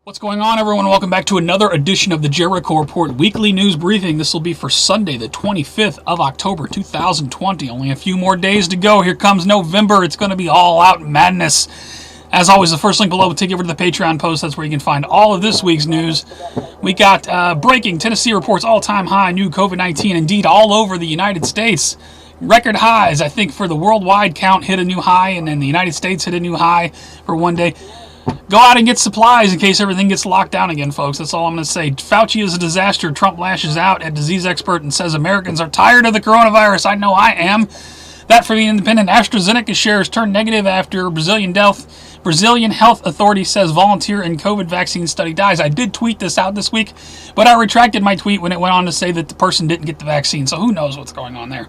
What's going on, everyone? Welcome back to another edition of the Jericho Report Weekly News Briefing. This will be for Sunday, the 25th of October, 2020. Only a few more days to go. Here comes November. It's going to be all-out madness. As always, the first link below will take you over to the Patreon post. That's where you can find all of this week's news. We got breaking. Tennessee reports all-time high new COVID-19, indeed, all over the United States. Record highs, I think, for the worldwide count hit a new high, and then the United States hit a new high for one day. Go out and get supplies in case everything gets locked down again, folks. That's all I'm going to say. Fauci is a disaster. Trump lashes out at disease expert and says Americans are tired of the coronavirus. I know I am. That for the Independent. Astrazeneca shares turned negative after Brazilian Health Authority says volunteer in COVID vaccine study dies. I did tweet this out this week, but I retracted my tweet when it went on to say that the person didn't get the vaccine, so who knows what's going on there.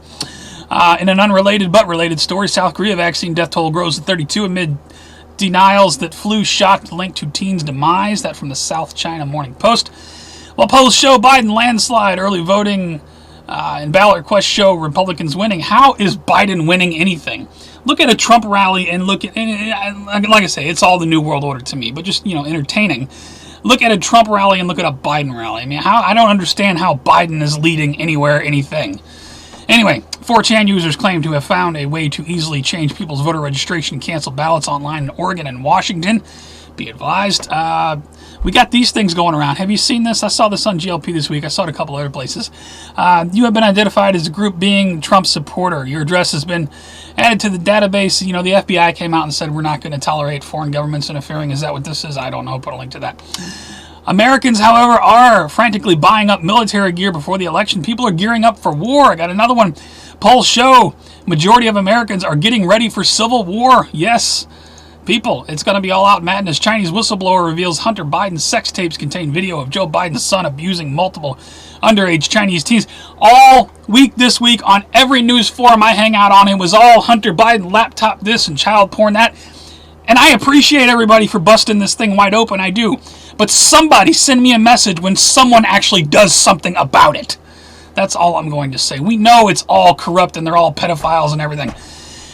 In an unrelated but related story, South Korea vaccine death toll grows to 32 amid denials that flu shot linked to teen's demise. That from the South China Morning Post. While polls show Biden landslide, early voting and ballot requests show Republicans winning. How is Biden winning anything? Look at a Trump rally and look at, like I say, it's all the New World Order to me, but just, entertaining. Look at a Trump rally and look at a Biden rally. I mean, I don't understand how Biden is leading anywhere, anything. Anyway, 4chan users claim to have found a way to easily change people's voter registration and cancel ballots online in Oregon and Washington. Be advised. We got these things going around. Have you seen this? I saw this on GLP this week. I saw it a couple other places. You have been identified as a group being Trump supporter. Your address has been added to the database. The FBI came out and said we're not going to tolerate foreign governments interfering. Is that what this is? I don't know. Put a link to that. Americans, however, are frantically buying up military gear before the election. People are gearing up for war. I got another one. Polls show majority of Americans are getting ready for civil war. Yes, people, it's going to be all-out madness. Chinese whistleblower reveals Hunter Biden's sex tapes contain video of Joe Biden's son abusing multiple underage Chinese teens. All week this week on every news forum I hang out on, it was all Hunter Biden laptop this and child porn that. And I appreciate everybody for busting this thing wide open, I do. But somebody send me a message when someone actually does something about it. That's all I'm going to say. We know it's all corrupt and they're all pedophiles and everything.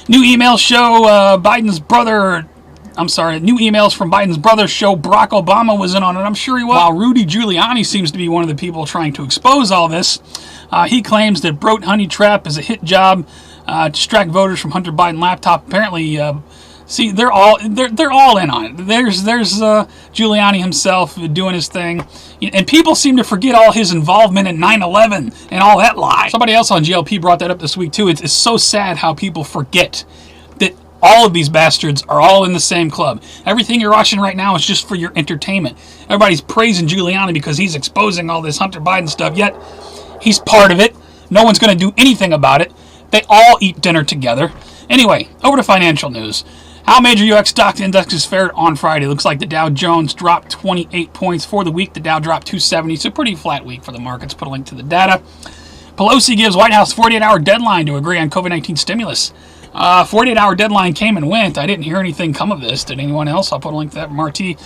New emails show new emails from Biden's brother show Barack Obama was in on it. I'm sure he was. While Rudy Giuliani seems to be one of the people trying to expose all this, he claims that Brote Honey Trap is a hit job to distract voters from Hunter Biden laptop. Apparently, see, they're all in on it. There's Giuliani himself doing his thing, and people seem to forget all his involvement in 9/11 and all that lie. Somebody else on GLP brought that up this week too. It's so sad how people forget that all of these bastards are all in the same club. Everything you're watching right now is just for your entertainment. Everybody's praising Giuliani because he's exposing all this Hunter Biden stuff, yet he's part of it. No one's going to do anything about it. They all eat dinner together. Anyway, over to financial news. How major U.S. stock indexes fared on Friday. Looks like the Dow Jones dropped 28 points for the week. The Dow dropped 270. It's a pretty flat week for the markets. Put a link to the data. Pelosi gives White House 48-hour deadline to agree on COVID-19 stimulus. 48-hour deadline came and went. I didn't hear anything come of this. Did anyone else? I'll put a link to that from RT.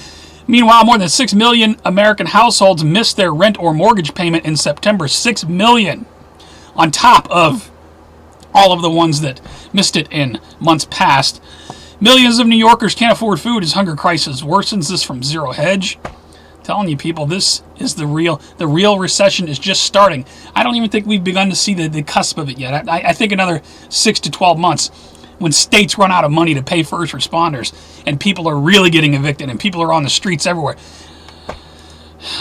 Meanwhile, more than 6 million American households missed their rent or mortgage payment in September. 6 million on top of all of the ones that missed it in months past. Millions of New Yorkers can't afford food as hunger crisis worsens. This from Zero Hedge. Telling you people, this is the real recession is just starting. I don't even think we've begun to see the cusp of it yet. I think another 6 to 12 months when states run out of money to pay first responders and people are really getting evicted and people are on the streets everywhere.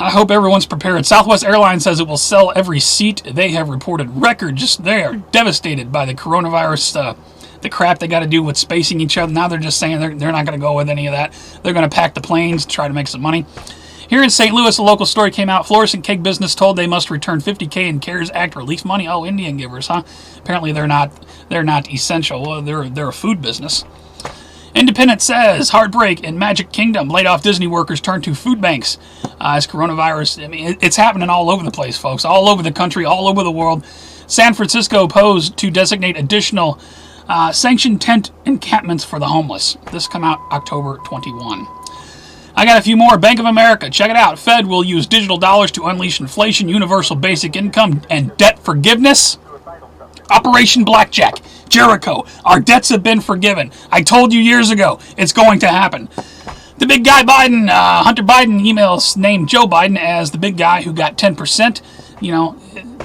I hope everyone's prepared. Southwest Airlines says it will sell every seat. They have reported record. They are devastated by the coronavirus the crap they got to do with spacing each other. Now they're just saying they're not going to go with any of that. They're going to pack the planes to try to make some money. Here in St. Louis, a local story came out. Florissant Cake Business told they must return $50,000 in CARES Act relief money. Oh, Indian givers, huh? Apparently they're not essential. Well, they're a food business. Independent says heartbreak in Magic Kingdom. Laid off Disney workers turn to food banks as coronavirus. I mean, it's happening all over the place, folks. All over the country, all over the world. San Francisco posed to designate additional sanctioned tent encampments for the homeless. This come out October 21. I got a few more. Bank of America, check it out. Fed will use digital dollars to unleash inflation, universal basic income, and debt forgiveness. Operation Blackjack. Jericho. Our debts have been forgiven. I told you years ago it's going to happen. The big guy Biden, Hunter Biden emails named Joe Biden as the big guy who got 10%. You know,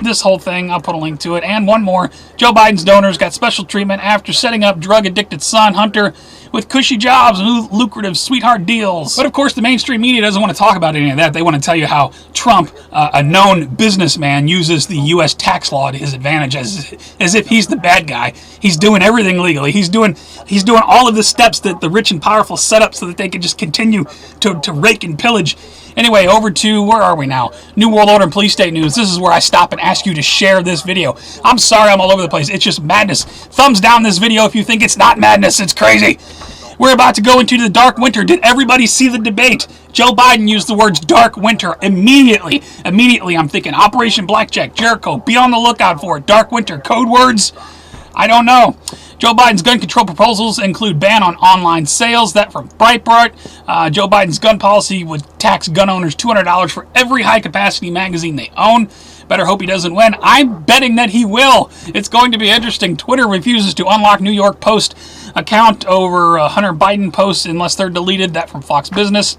this whole thing, I'll put a link to it. And one more, Joe Biden's donors got special treatment after setting up drug-addicted son Hunter with cushy jobs and lucrative sweetheart deals. But of course, the mainstream media doesn't want to talk about any of that. They want to tell you how Trump, a known businessman, uses the U.S. tax law to his advantage as if he's the bad guy. He's doing everything legally. He's doing all of the steps that the rich and powerful set up so that they can just continue to rake and pillage. Anyway, over to, where are we now? New World Order and Police State News. This is where I stop and ask you to share this video. I'm sorry I'm all over the place. It's just madness. Thumbs down this video if you think it's not madness. It's crazy. We're about to go into the dark winter. Did everybody see the debate? Joe Biden used the words dark winter immediately. Immediately, I'm thinking Operation Blackjack, Jericho, be on the lookout for it. Dark winter, code words? I don't know. Joe Biden's gun control proposals include ban on online sales. That from Breitbart. Joe Biden's gun policy would tax gun owners $200 for every high-capacity magazine they own. Better hope he doesn't win. I'm betting that he will. It's going to be interesting. Twitter refuses to unlock New York Post account over Hunter Biden posts unless they're deleted. That from Fox Business.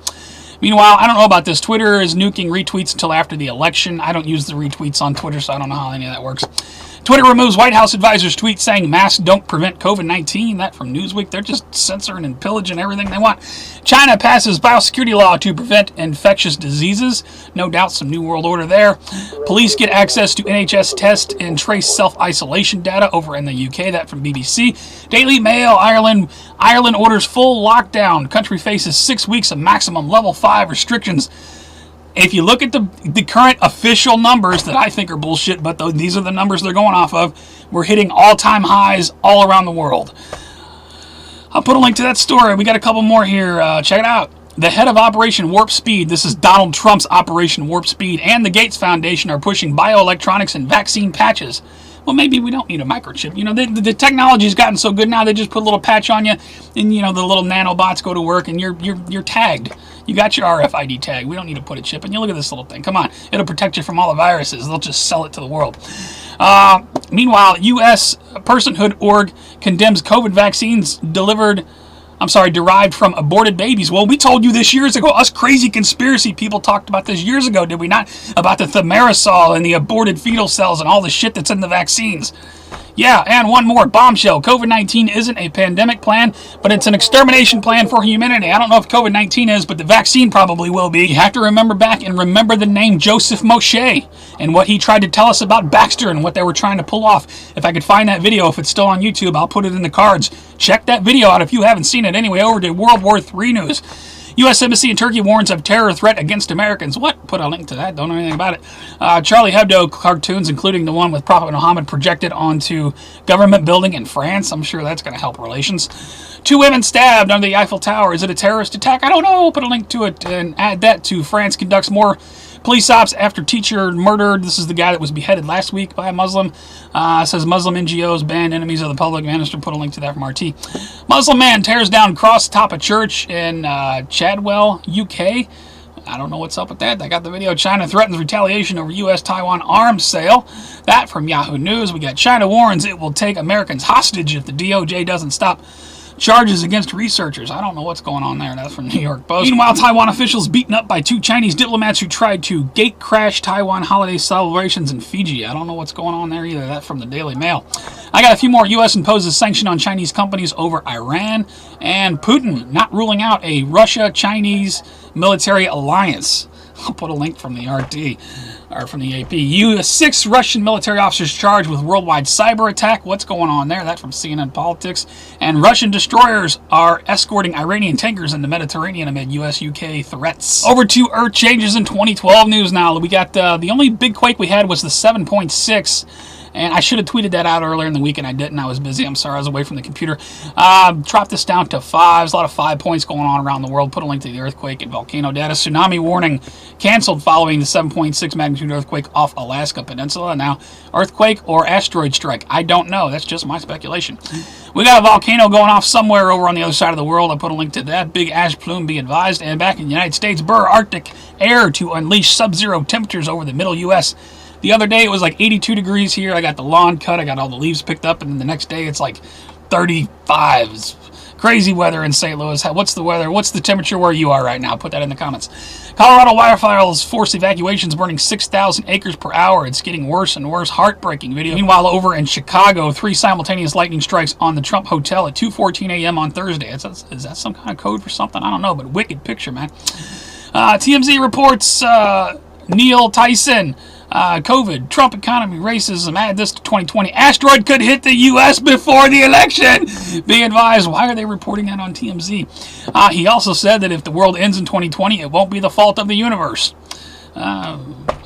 Meanwhile, I don't know about this. Twitter is nuking retweets until after the election. I don't use the retweets on Twitter, so I don't know how any of that works. Twitter removes White House advisor's tweet saying masks don't prevent COVID-19. That from Newsweek. They're just censoring and pillaging everything they want. China passes biosecurity law to prevent infectious diseases. No doubt some new world order there. Police get access to NHS test and trace self-isolation data over in the UK. That from BBC. Daily Mail, Ireland orders full lockdown. Country faces 6 weeks of maximum level 5 restrictions. If you look at the current official numbers that I think are bullshit, but these are the numbers they're going off of, we're hitting all-time highs all around the world. I'll put a link to that story. We got a couple more here. Check it out. The head of Operation Warp Speed, this is Donald Trump's Operation Warp Speed, and the Gates Foundation are pushing bioelectronics and vaccine patches. Well, maybe we don't need a microchip. You know, the technology's gotten so good now, they just put a little patch on you, and, you know, the little nanobots go to work, and you're tagged. You got your RFID tag. We don't need to put a chip in you. Look at this little thing. Come on. It'll protect you from all the viruses. They'll just sell it to the world. Meanwhile, U.S. Personhood Org condemns COVID vaccines derived from aborted babies. Well, we told you this years ago. Us crazy conspiracy people talked about this years ago, did we not? About the thimerosal and the aborted fetal cells and all the shit that's in the vaccines. Yeah, and one more bombshell. COVID-19 isn't a pandemic plan, but it's an extermination plan for humanity. I don't know if COVID-19 is, but the vaccine probably will be. You have to remember back and remember the name Joseph Moshe and what he tried to tell us about Baxter and what they were trying to pull off. If I could find that video, if it's still on YouTube, I'll put it in the cards. Check that video out if you haven't seen it. Anyway, over to World War III news. U.S. Embassy in Turkey warns of terror threat against Americans. What? Put a link to that. Don't know anything about it. Charlie Hebdo cartoons, including the one with Prophet Muhammad projected onto government building in France. I'm sure that's going to help relations. 2 women stabbed under the Eiffel Tower. Is it a terrorist attack? I don't know. Put a link to it and add that to France conducts more police ops after teacher murdered. This is the guy that was beheaded last week by a Muslim. Says Muslim NGOs ban enemies of the public. Minister put a link to that from RT. Muslim man tears down cross top of church in Chadwell, UK. I don't know what's up with that. I got the video. China threatens retaliation over U.S.-Taiwan arms sale. That from Yahoo News. We got China warns it will take Americans hostage if the DOJ doesn't stop charges against researchers. I don't know what's going on there. That's from New York Post. Meanwhile, Taiwan officials beaten up by 2 Chinese diplomats who tried to gate crash Taiwan holiday celebrations in Fiji. I don't know what's going on there either. That from the Daily Mail. I got a few more. U.S. imposes sanction on Chinese companies over Iran, and Putin not ruling out a Russia-Chinese military alliance. I'll put a link from the RT, or from the AP. 6 Russian military officers charged with worldwide cyber attack. What's going on there? That from CNN Politics. And Russian destroyers are escorting Iranian tankers in the Mediterranean amid U.S.-UK threats. Over to Earth changes in 2012 news now. We got the only big quake we had was the 7.6. And I should have tweeted that out earlier in the week, and I didn't. I was busy. I'm sorry. I was away from the computer. Dropped this down to 5. There's a lot of 5 points going on around the world. Put a link to the earthquake and volcano data. Tsunami warning canceled following the 7.6 magnitude earthquake off Alaska Peninsula. Now, earthquake or asteroid strike? I don't know. That's just my speculation. We got a volcano going off somewhere over on the other side of the world. I put a link to that. Big ash plume, be advised. And back in the United States, Burr Arctic air to unleash sub-zero temperatures over the middle U.S. The other day, it was like 82 degrees here. I got the lawn cut. I got all the leaves picked up. And then the next day, it's like 35. Crazy weather in St. Louis. What's the weather? What's the temperature where you are right now? Put that in the comments. Colorado wildfires force evacuations, burning 6,000 acres per hour. It's getting worse and worse. Heartbreaking video. Meanwhile, over in Chicago, 3 simultaneous lightning strikes on the Trump Hotel at 2:14 a.m. on Thursday. Is that some kind of code for something? I don't know, but wicked picture, man. TMZ reports Neil Tyson. COVID, Trump economy, racism, add this to 2020. Asteroid could hit the U.S. before the election. Be advised, why are they reporting that on TMZ? He also said that if the world ends in 2020, it won't be the fault of the universe. I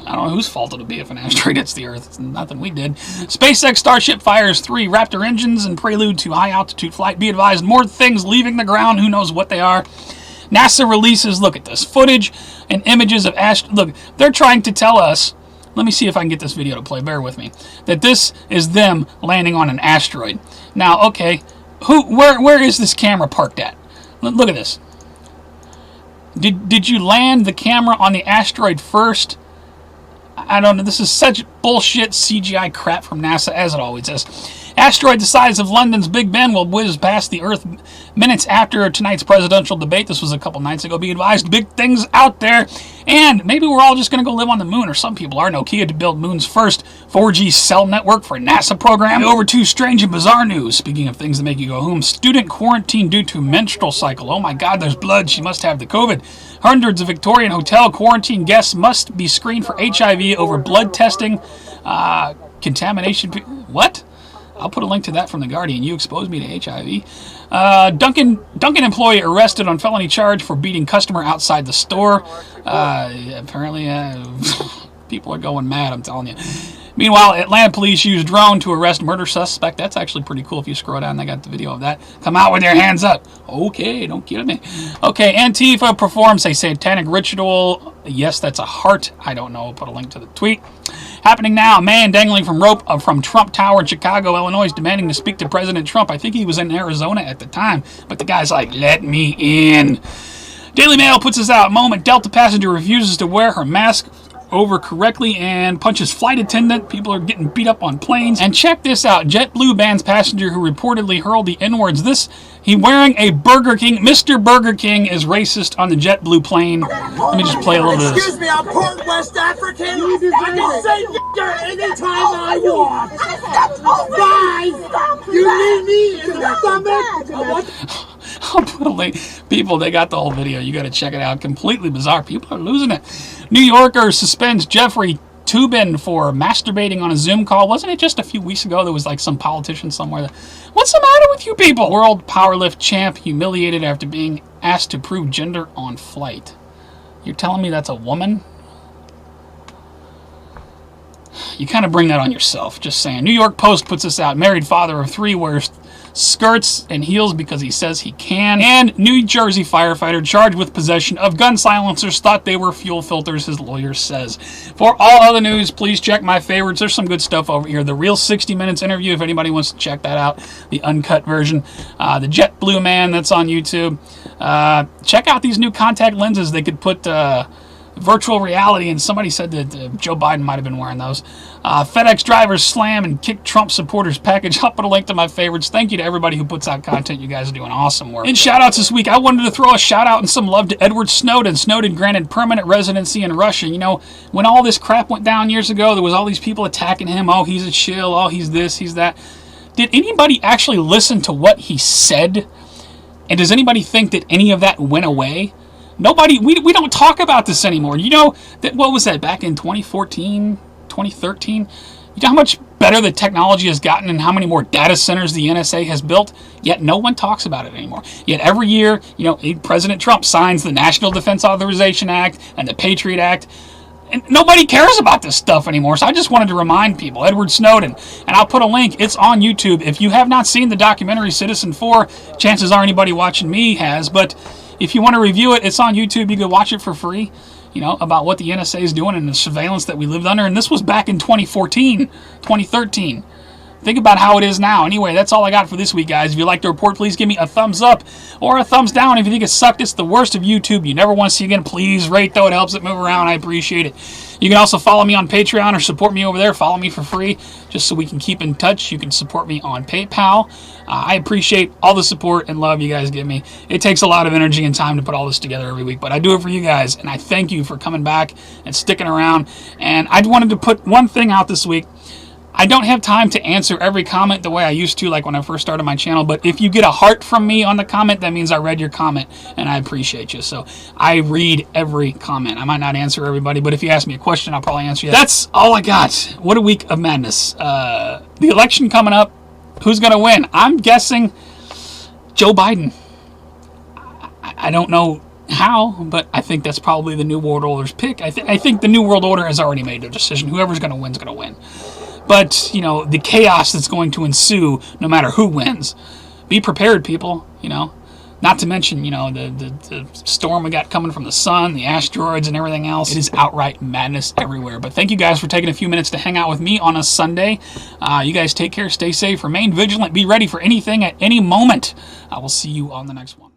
don't know whose fault it'll be if an asteroid hits the Earth. It's nothing we did. SpaceX Starship fires 3 Raptor engines in prelude to high-altitude flight. Be advised, more things leaving the ground. Who knows what they are. NASA releases, look at this, footage and images of Look, they're trying to tell us, let me see if I can get this video to play, bear with me, that this is them landing on an asteroid. Now, okay, where is this camera parked at? Look at this. Did you land the camera on the asteroid first? I don't know, this is such bullshit CGI crap from NASA, as it always is. Asteroid the size of London's Big Ben will whiz past the Earth minutes after tonight's presidential debate. This was a couple nights ago. Be advised, big things out there. And maybe we're all just going to go live on the moon, or some people are. Nokia to build moon's first 4G cell network for a NASA program. Over to strange and bizarre news. Speaking of things that make you go home, student quarantined due to menstrual cycle. Oh my God, there's blood. She must have the COVID. Hundreds of Victorian hotel quarantine guests must be screened for HIV over blood testing. Contamination. What? I'll put a link to that from The Guardian. You exposed me to HIV. Dunkin' employee arrested on felony charge for beating customer outside the store. Apparently, people are going mad, I'm telling you. Meanwhile, Atlanta police used drone to arrest murder suspect. That's actually pretty cool. If you scroll down, they got the video of that. Come out with your hands up. Okay, don't kill me. Okay, Antifa performs a satanic ritual. Yes, that's a heart. I don't know. I'll put a link to the tweet. Happening now, a man dangling from rope from Trump Tower in Chicago, Illinois, is demanding to speak to President Trump. I think he was in Arizona at the time, but the guy's like, let me in. Daily Mail puts this out. Moment, Delta passenger refuses to wear her mask over correctly and punches flight attendant. People are getting beat up on planes. And check this out. JetBlue bans passenger who reportedly hurled the N-words. He wearing a Burger King. Mr. Burger King is racist on the JetBlue plane. Let me just play a little bit of this. Excuse me, I'm part West African. I can say nigger anytime I want. Guys, you need me in the stomach. I'll put a link. People, they got the whole video. You got to check it out. Completely bizarre. People are losing it. New Yorker suspends Jeffrey Toobin for masturbating on a Zoom call. Wasn't it just a few weeks ago there was like some politician somewhere? What's the matter with you people? World powerlift champ humiliated after being asked to prove gender on flight. You're telling me that's a woman? You kind of bring that on yourself. Just saying. New York Post puts this out. Married father of 3 wears skirts and heels because he says he can. And New Jersey firefighter charged with possession of gun silencers thought they were fuel filters, his lawyer says. For all other news, please check my favorites. There's some good stuff over here. The Real 60 Minutes interview, if anybody wants to check that out. The uncut version. The JetBlue man, that's on YouTube. Check out these new contact lenses. They could put virtual reality, and somebody said that Joe Biden might have been wearing those. FedEx drivers slam and kick Trump supporters package. I'll put a link to my favorites. Thank you to everybody who puts out content. You guys are doing awesome work. In shout-outs this week, I wanted to throw a shout-out and some love to Edward Snowden. Snowden granted permanent residency in Russia. You know, when all this crap went down years ago, there was all these people attacking him. Oh, he's a shill. Oh, he's this, he's that. Did anybody actually listen to what he said? And does anybody think that any of that went away? Nobody, we don't talk about this anymore. You know, that what was that, back in 2014, 2013? You know how much better the technology has gotten and how many more data centers the NSA has built? Yet no one talks about it anymore. Yet every year, you know, President Trump signs the National Defense Authorization Act and the Patriot Act. And nobody cares about this stuff anymore. So I just wanted to remind people, Edward Snowden, and I'll put a link. It's on YouTube. If you have not seen the documentary Citizenfour, chances are anybody watching me has, but if you want to review it, it's on YouTube. You can watch it for free, you know, about what the NSA is doing and the surveillance that we lived under. And this was back in 2014, 2013. Think about how it is now. Anyway, that's all I got for this week, guys. If you like the report, please give me a thumbs up or a thumbs down. If you think it sucked, it's the worst of YouTube. You never want to see again, please rate, though. It helps it move around. I appreciate it. You can also follow me on Patreon or support me over there. Follow me for free just so we can keep in touch. You can support me on PayPal. I appreciate all the support and love you guys give me. It takes a lot of energy and time to put all this together every week, but I do it for you guys, and I thank you for coming back and sticking around. And I wanted to put one thing out this week. I don't have time to answer every comment the way I used to, like when I first started my channel, but if you get a heart from me on the comment, that means I read your comment, and I appreciate you. So I read every comment. I might not answer everybody, but if you ask me a question, I'll probably answer you. That's all I got. What a week of madness. The election coming up, who's going to win? I'm guessing Joe Biden. I don't know how, but I think that's probably the New World Order's pick. I think the New World Order has already made their decision. Whoever's going to win is going to win. But, you know, the chaos that's going to ensue no matter who wins. Be prepared, people, you know. Not to mention, you know, the storm we got coming from the sun, the asteroids and everything else. It is outright madness everywhere. But thank you guys for taking a few minutes to hang out with me on a Sunday. You guys take care, stay safe, remain vigilant, be ready for anything at any moment. I will see you on the next one.